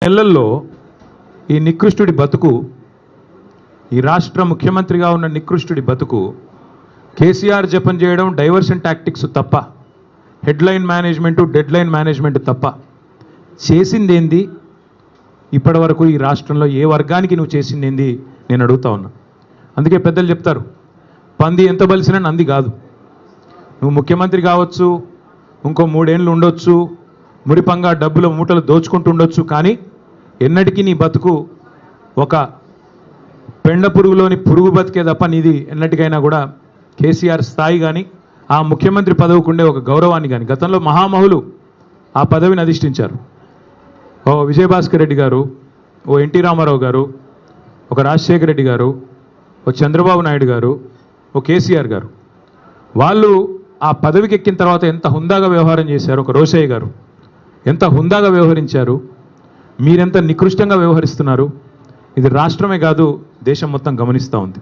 నెలల్లో ఈ నికృష్టుడి బతుకు, ఈ రాష్ట్ర ముఖ్యమంత్రిగా ఉన్న నికృష్టుడి బతుకు కేసీఆర్ జపం చేయడం డైవర్షన్ టాక్టిక్స్ తప్ప, హెడ్లైన్ మేనేజ్మెంటు డెడ్లైన్ మేనేజ్మెంట్ తప్ప చేసిందేంది? ఇప్పటి వరకు ఈ రాష్ట్రంలో ఏ వర్గానికి నువ్వు చేసిందేంది నేను అడుగుతా ఉన్నా. అందుకే పెద్దలు చెప్తారు, పంది ఎంత బలిసినా నంది కాదు. నువ్వు ముఖ్యమంత్రి కావచ్చు, ఇంకో 3 ఏళ్ళు ఉండొచ్చు, మురిపంగా డబ్బుల మూటలు దోచుకుంటుండొచ్చు, కానీ ఎన్నటికీ నీ బతుకు ఒక పెండ పురుగులోని పురుగు బతికే తప్ప నీది ఎన్నటికైనా కూడా కేసీఆర్ స్థాయి కానీ ఆ ముఖ్యమంత్రి పదవికి ఉండే ఒక గౌరవాన్ని కానీ, గతంలో మహామహులు ఆ పదవిని అధిష్ఠించారు. ఓ విజయభాస్కర్ రెడ్డి గారు, ఓ ఎన్టీ రామారావు గారు, ఒక రాజశేఖర రెడ్డి గారు, ఓ చంద్రబాబు నాయుడు గారు, ఓ కేసీఆర్ గారు. వాళ్ళు ఆ పదవికి ఎక్కిన తర్వాత ఎంత హుందాగా వ్యవహారం చేశారు. ఒక రోషయ్య గారు ఎంత హుందాగా వ్యవహరించారు. మీరెంత నికృష్టంగా వ్యవహరిస్తున్నారు. ఇది రాష్ట్రమే కాదు, దేశం మొత్తం గమనిస్తూ ఉంది.